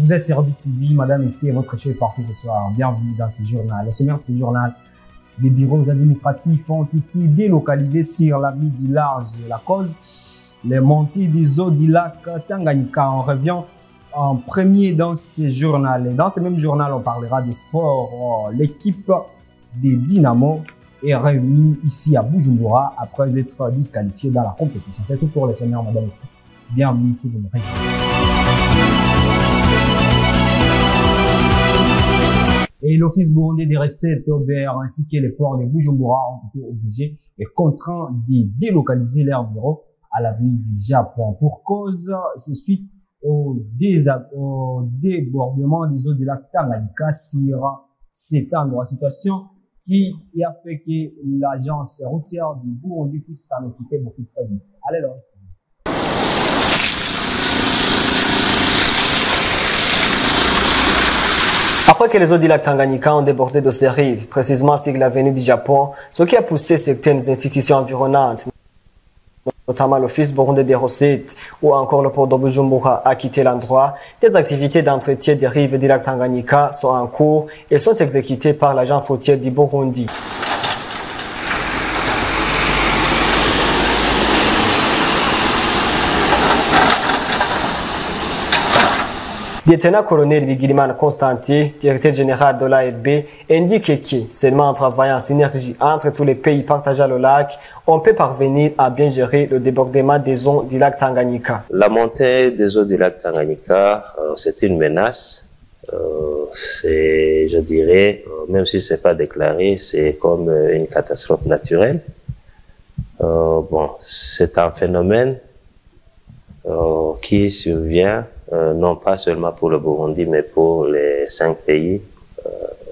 Vous êtes sur Orbit TV, madame, ici, votre chef est parti ce soir. Bienvenue dans ce journal. Au sommaire de ce journal, les bureaux administratifs ont été délocalisés sur la midi large. La cause, les montées des eaux du lac Tanganyika. On revient en premier dans ce journal. Et dans ce même journal, on parlera des sports. L'équipe des Dynamo est réunie ici à Bujumbura après être disqualifiée dans la compétition. C'est tout pour les sommaires, madame, ici. Bienvenue ici de me rejoindre. Et l'Office burundais des recettes OBR ainsi que les ports de Bujumbura ont été obligés et contraints de délocaliser leur bureau à l'avenue du Japon. Pour cause, c'est suite au débordement des eaux du lac Tanganyika sur cet endroit. Situation qui a fait que l'agence routière du Burundi puisse s'en occuper beaucoup très vite. Allez, là, c'est Après que les eaux du lac Tanganyika ont débordé de ses rives, précisément sur l'avenue du Japon, ce qui a poussé certaines institutions environnantes, notamment l'Office burundais des recettes ou encore le port de Bujumbura, à quitter l'endroit, des activités d'entretien des rives du lac Tanganyika sont en cours et sont exécutées par l'agence routière du Burundi. Lieutenant-colonel Bigirimana Constantin, directeur général de l'ARB, indique que seulement en travaillant en synergie entre tous les pays partageant le lac, on peut parvenir à bien gérer le débordement des eaux du lac Tanganyika. La montée des eaux du lac Tanganyika, c'est une menace. C'est, je dirais, même si c'est pas déclaré, c'est comme une catastrophe naturelle. Bon, c'est un phénomène qui survient non pas seulement pour le Burundi, mais pour les 5 pays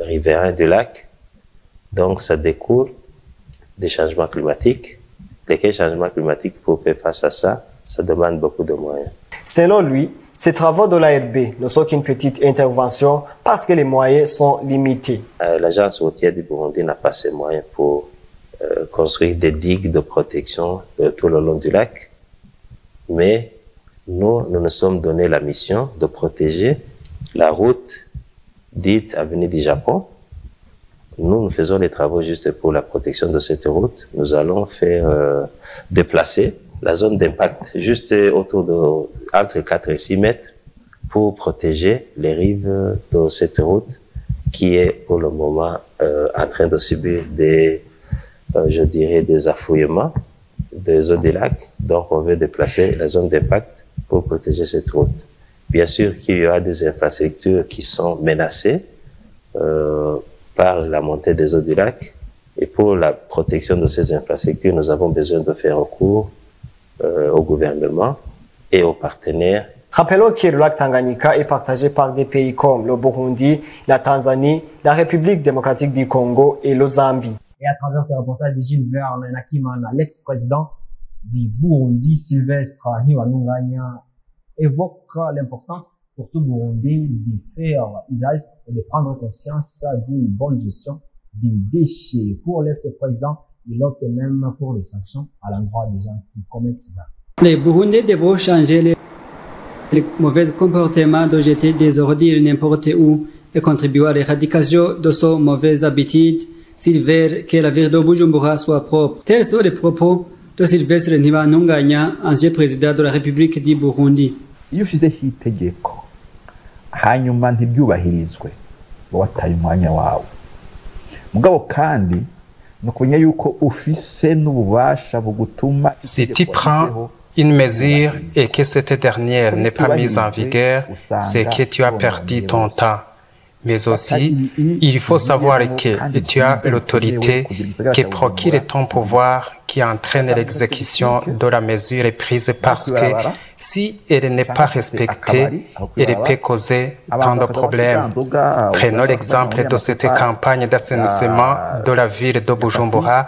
riverains du lac. Donc, ça découle des changements climatiques. Les changements climatiques, pour faire face à ça, ça demande beaucoup de moyens. Selon lui, ces travaux de l'ARB ne sont qu'une petite intervention parce que les moyens sont limités. L'agence routière du Burundi n'a pas ces moyens pour construire des digues de protection tout le long du lac, mais nous nous sommes donné la mission de protéger la route dite avenue du Japon. Nous faisons les travaux juste pour la protection de cette route. Nous allons faire déplacer la zone d'impact juste autour de entre 4 et 6 mètres pour protéger les rives de cette route qui est pour le moment en train de subir des, je dirais, des affouillements des eaux du lac. Donc on veut déplacer la zone d'impact pour protéger cette route. Bien sûr qu'il y aura des infrastructures qui sont menacées par la montée des eaux du lac. Et pour la protection de ces infrastructures, nous avons besoin de faire recours au gouvernement et aux partenaires. Rappelons que le lac Tanganyika est partagé par des pays comme le Burundi, la Tanzanie, la République démocratique du Congo et le Zambie. Et à travers ce reportage de Gilles Verne Nakimana, l'ex-président du Burundi, Sylvestre Ntibantunganya, évoque l'importance pour tout Burundi de faire usage et de prendre conscience d'une bonne gestion des déchets. Pour l'ex-président, il opte même pour des sanctions à l'endroit des gens qui commettent ces actes. Les Burundais devront changer les mauvais comportements de jeter des ordures n'importe où et contribuer à l'éradication de ces mauvaises habitudes s'ils veulent que la ville de Bujumbura soit propre. Tels sont les propos de Sylvestre Ntibantunganya, ancien président de la République du Burundi. Iyo ushyizeho itegeko hanyuma ntiryubahirizwe wataye umwanya wawe mugabo kandi no kumenya yuko ufise n'ububasha bugutuma si tu prends une mesure et que cette dernière n'est pas mise en vigueur, c'est que tu as perdu ton temps. Mais aussi, il faut savoir que tu as l'autorité qui procure ton pouvoir, qui entraîne l'exécution de la mesure prise parce que si elle n'est pas respectée, elle peut causer tant de problèmes. Prenons l'exemple de cette campagne d'assainissement de la ville de Bujumbura.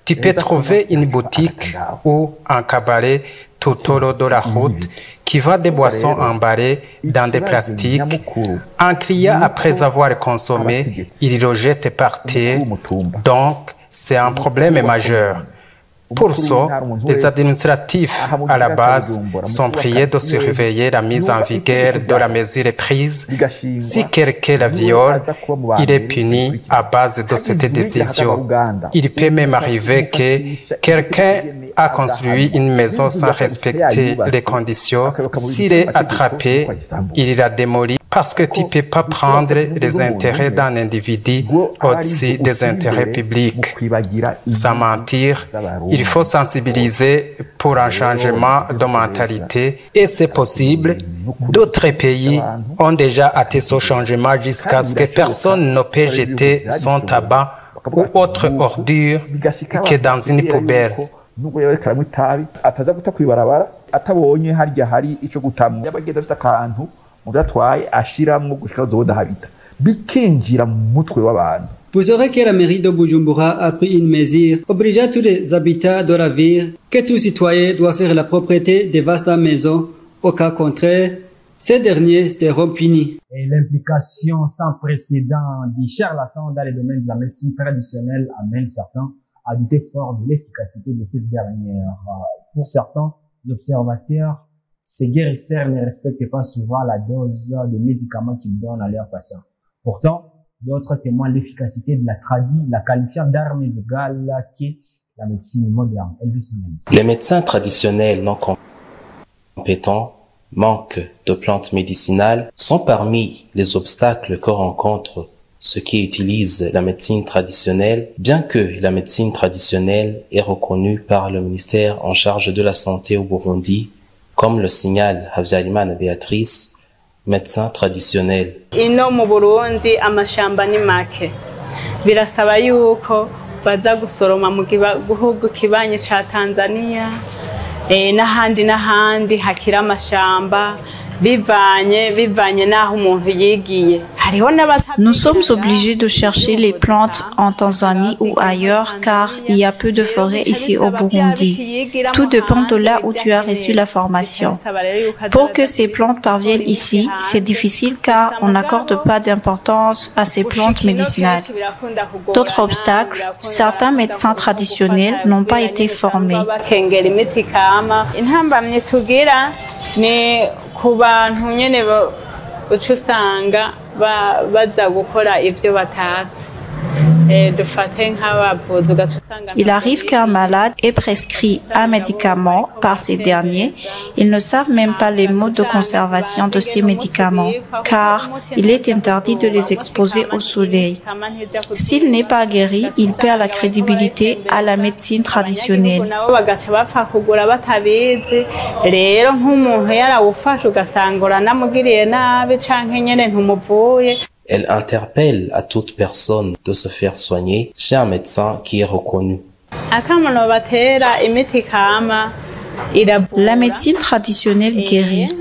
Tu peux trouver une boutique ou un cabaret tout au long de la route qui vend des boissons emballées dans des plastiques. Un client, après avoir consommé, il le jette par terre. Donc, c'est un problème majeur. Pour ça, les administratifs à la base sont priés de surveiller la mise en vigueur de la mesure prise. Si quelqu'un la viole, il est puni à base de cette décision. Il peut même arriver que quelqu'un a construit une maison sans respecter les conditions. S'il est attrapé, il la démolit parce que tu ne peux pas prendre les intérêts d'un individu au-dessus des intérêts publics. Sans mentir, il faut sensibiliser pour un changement de mentalité et c'est possible. D'autres pays ont déjà atteint ce changement jusqu'à ce que personne ne peut jeter son tabac ou autre ordure que dans une poubelle. Vous saurez que la mairie de Bujumbura a pris une mesure obligeant tous les habitants de la ville que tout citoyen doit faire la propriété devant sa maison. Au cas contraire, ces derniers seront punis. Et l'implication sans précédent des charlatans dans les domaines de la médecine traditionnelle amène certains à douter fort de l'efficacité de cette dernière. Pour certains observateurs, ces guérisseurs ne respectent pas souvent la dose de médicaments qu'ils donnent à leurs patients. Pourtant, d'autres témoignent l'efficacité de la tradie, la qualifiant d'armes égales qu'est la médecine moderne. Elvis Williams. Les médecins traditionnels non compétents, manque de plantes médicinales, sont parmi les obstacles que rencontrent ceux qui utilisent la médecine traditionnelle, bien que la médecine traditionnelle est reconnue par le ministère en charge de la santé au Burundi, comme le signale Habyarimana Béatrice, médecin traditionnel. Ino mu Burundi amashamba ni make. Birasaba yuko baza gusoroma mu gihugu kibanye ca Tanzania n'ahandi hakira amashamba bivanye naho umuntu yigiye. Nous sommes obligés de chercher les plantes en Tanzanie ou ailleurs car il y a peu de forêts ici au Burundi. Tout dépend de là où tu as reçu la formation. Pour que ces plantes parviennent ici, c'est difficile car on n'accorde pas d'importance à ces plantes médicinales. D'autres obstacles, certains médecins traditionnels n'ont pas été formés. Ku bantu nyene uca usanga baza gukora ivyo batazi. Il arrive qu'un malade ait prescrit un médicament par ces derniers. Ils ne savent même pas les modes de conservation de ces médicaments, car il est interdit de les exposer au soleil. S'il n'est pas guéri, il perd la crédibilité à la médecine traditionnelle. Elle interpelle à toute personne de se faire soigner chez un médecin qui est reconnu. La médecine traditionnelle guérit.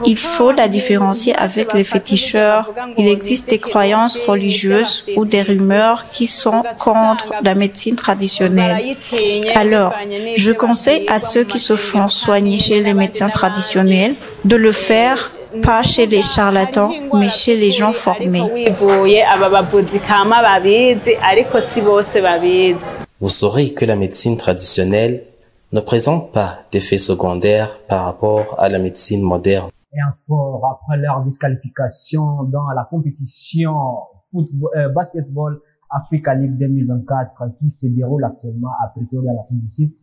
Il faut la différencier avec les féticheurs. Il existe des croyances religieuses ou des rumeurs qui sont contre la médecine traditionnelle. Alors, je conseille à ceux qui se font soigner chez les médecins traditionnels de le faire pas chez les charlatans, mais chez les gens formés. Vous saurez que la médecine traditionnelle ne présente pas d'effets secondaires par rapport à la médecine moderne. Et en sport, après leur disqualification dans la compétition basketball Africa League 2024 qui se déroule actuellement à Pretoria, la fin du site,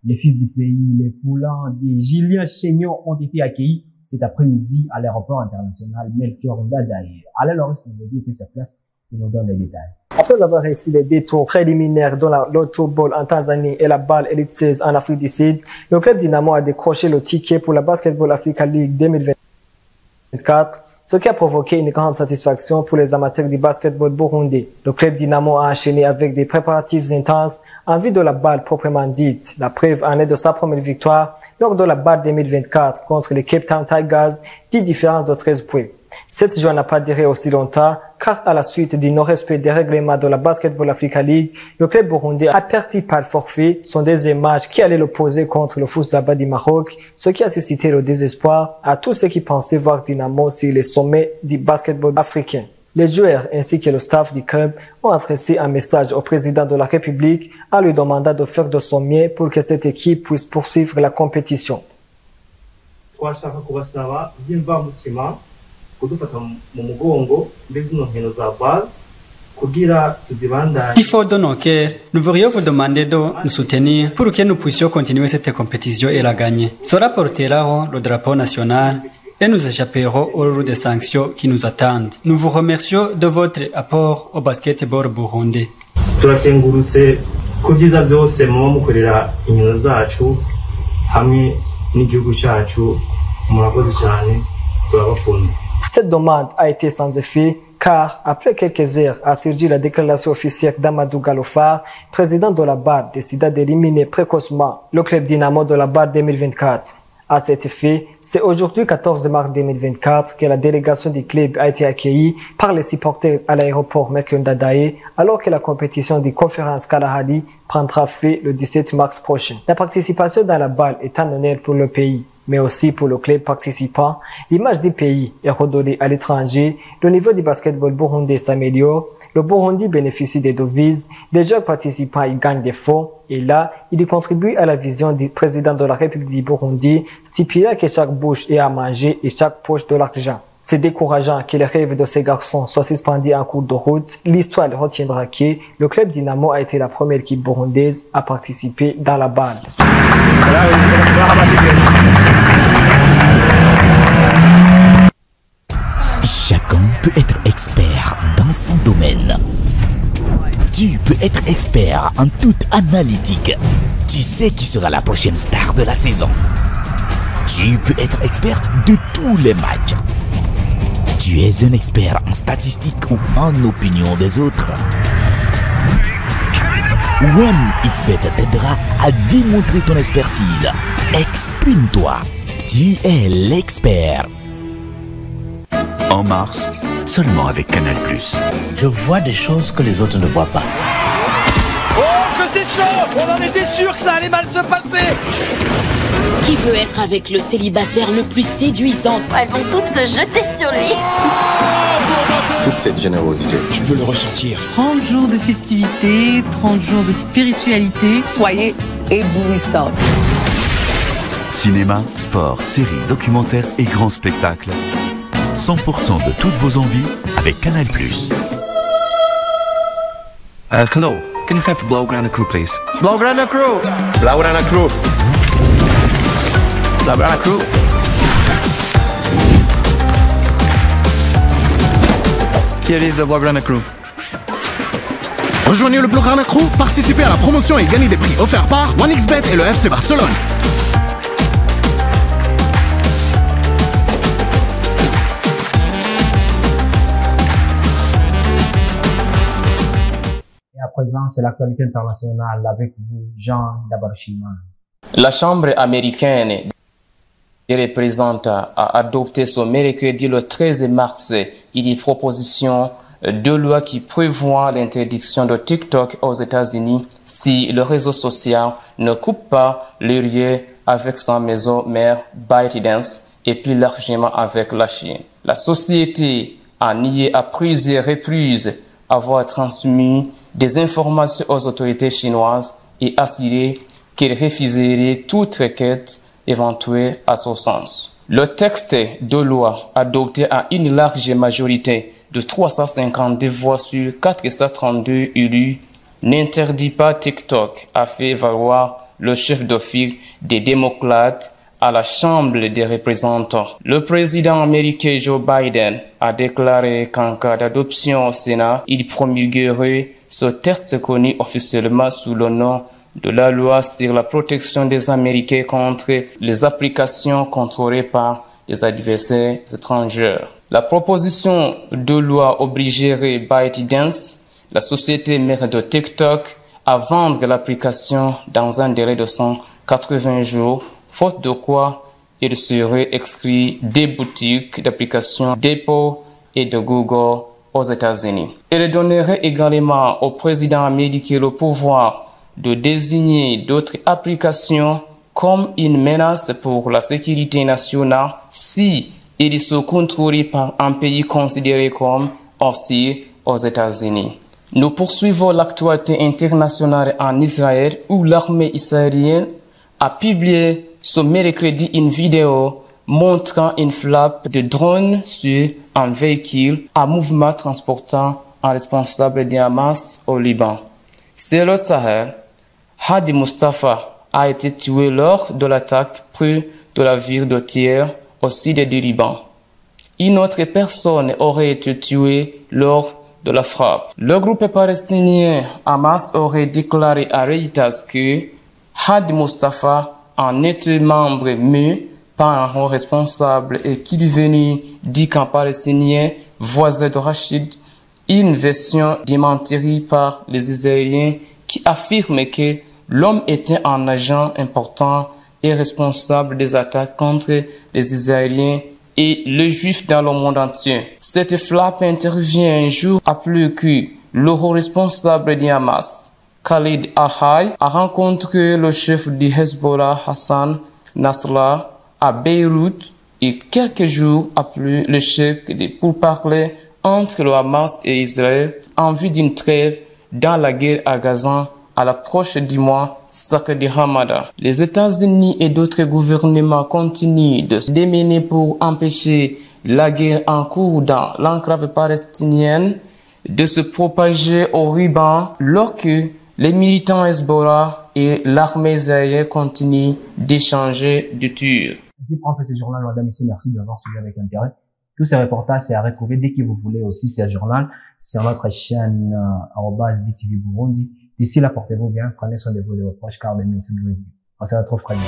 les fils du pays, les poulains des Julien Chénion ont été accueillis cet après-midi à l'aéroport international Melchior Ndadaye. Alain Loris Nebosi était sur place et nous donne les détails. Après avoir réussi les deux tours préliminaires dans le football en Tanzanie et la balle Elite 16 en Afrique du Sud, le club Dynamo a décroché le ticket pour la Basketball Africa League 2024, ce qui a provoqué une grande satisfaction pour les amateurs du basketball burundais. Le club Dynamo a enchaîné avec des préparatifs intenses en vue de la balle proprement dite. La preuve en est de sa première victoire lors de la balle 2024 contre les Cape Town Tigers, 10 différences de 13 points. Cette joie n'a pas duré aussi longtemps, car à la suite du non-respect des règlements de la Basketball Africa League, le club burundais a perdu par forfait son deuxième match qui allait l'opposer contre le FUS Rabat du Maroc, ce qui a suscité le désespoir à tous ceux qui pensaient voir Dynamo sur les sommets du basketball africain. Les joueurs ainsi que le staff du club ont adressé un message au président de la République en lui demandant de faire de son mieux pour que cette équipe puisse poursuivre la compétition. Il faut donc que nous voudrions vous demander de nous soutenir pour que nous puissions continuer cette compétition et la gagner. Cela portera le drapeau national et nous échapperons au lot de sanctions qui nous attendent. Nous vous remercions de votre apport au basketball burundais. turakengurutse ku byiza byose muba mukorera inkino zacu hamwe n'igihugu cyacu murakoze cyane turabakunda. Cette demande a été sans effet car après quelques heures a surgi la déclaration officielle d'Amadou Galofar, président de la BAD, décida d'éliminer précocement le club Dynamo de la BAD 2024. À cet effet, c'est aujourd'hui 14 mars 2024 que la délégation du club a été accueillie par les supporters à l'aéroport Mekundadaye alors que la compétition de conférence Kalahari prendra fin le 17 mars prochain. La participation dans la BAD est un honneur pour le pays, mais aussi pour le club participant. L'image du pays est redonnée à l'étranger, le niveau du basketball burundais s'améliore, le Burundi bénéficie des devises, les joueurs participants y gagnent des fonds, et là, il y contribue à la vision du président de la République du Burundi, stipulant que chaque bouche ait à manger et chaque poche de l'argent. C'est décourageant que les rêves de ces garçons soient suspendus en cours de route. L'histoire retiendra que le club Dynamo a été la première équipe burundaise à participer dans la BAD. Chacun peut être expert dans son domaine. Tu peux être expert en toute analytique. Tu sais qui sera la prochaine star de la saison. Tu peux être expert de tous les matchs. Tu es un expert en statistiques ou en opinion des autres. OneXBet t'aidera à démontrer ton expertise. Exprime-toi. Tu es l'expert. En mars, seulement avec Canal+. Je vois des choses que les autres ne voient pas. Oh, que c'est chaud! On en était sûr que ça allait mal se passer! Qui veut être avec le célibataire le plus séduisant? Elles vont toutes se jeter sur lui. Toute cette générosité, je peux le ressentir. 30 jours de festivités, 30 jours de spiritualité. Soyez éblouissants. Cinéma, sport, séries, documentaires et grands spectacles. 100% de toutes vos envies avec Canal+. Hello, can you have Blaugrana Crew, please? Blaugrana Crew! Blaugrana Crew! Blaugrana Crew! Here is the Blaugrana Crew. Rejoignez le Blaugrana Crew, participez à la promotion et gagnez des prix offerts par OneXBet et le FC Barcelone. À présent, c'est l'actualité internationale avec vous, Jean Dabarchima. La Chambre américaine des représentants a adopté ce mercredi le 13 mars une proposition de loi qui prévoit l'interdiction de TikTok aux États-Unis si le réseau social ne coupe pas le lien avec sa maison mère ByteDance et plus largement avec la Chine. La société a nié à plusieurs reprises avoir transmis des informations aux autorités chinoises et assuré qu'elle refuserait toute requête éventuelle à ce sens. Le texte de loi adopté à une large majorité de 352 voix sur 432 élus n'interdit pas TikTok, a fait valoir le chef de file des démocrates à la Chambre des représentants. Le président américain Joe Biden a déclaré qu'en cas d'adoption au Sénat, il promulguerait ce texte connu officiellement sous le nom de la loi sur la protection des Américains contre les applications contrôlées par des adversaires étrangers. La proposition de loi obligerait ByteDance, la société mère de TikTok, à vendre l'application dans un délai de 180 jours, faute de quoi il serait exclu des boutiques d'applications d'Apple et de Google aux États-Unis. Elle donnerait également au président américain le pouvoir de désigner d'autres applications comme une menace pour la sécurité nationale si il se contrôle par un pays considéré comme hostiles aux États-Unis. Nous poursuivons l'actualité internationale en Israël où l'armée israélienne a publié ce mercredi une vidéo montrant une frappe de drone sur un véhicule à mouvement transportant un responsable du Hamas au Liban. Selon Sahel, Hadi Mustafa a été tué lors de l'attaque près de la ville de Tyr au sud du Liban. Une autre personne aurait été tuée lors de la frappe. Le groupe palestinien Hamas aurait déclaré à Reuters que Hadi Mustafa en était membre mais pas un haut responsable et qu'il est venu du camp palestinien voisin de Rachid, une version démentie par les Israéliens qui affirme que l'homme était un agent important et responsable des attaques contre les Israéliens et les Juifs dans le monde entier. Cette frappe intervient un jour après que le haut responsable du Hamas, Khalid al-Hayy, a rencontré le chef du Hezbollah, Hassan Nasrallah, à Beyrouth et quelques jours après l'échec des pourparlers entre le Hamas et Israël en vue d'une trêve dans la guerre à Gaza à l'approche du mois sacré du Ramadan. Les États-Unis et d'autres gouvernements continuent de se démener pour empêcher la guerre en cours dans l'enclave palestinienne de se propager au Liban, alors que les militants Hezbollah et l'armée israélienne continuent d'échanger de tirs. Merci professeur Journal, madame ici, merci de l'avoir suivi avec intérêt. Tous ces reportages, c'est à retrouver dès que vous voulez aussi ce journal sur notre chaîne @BTV Burundi. D'ici là, portez-vous bien, prenez soin de vous et de vos proches car demain c'est de vous. On se retrouve très vite.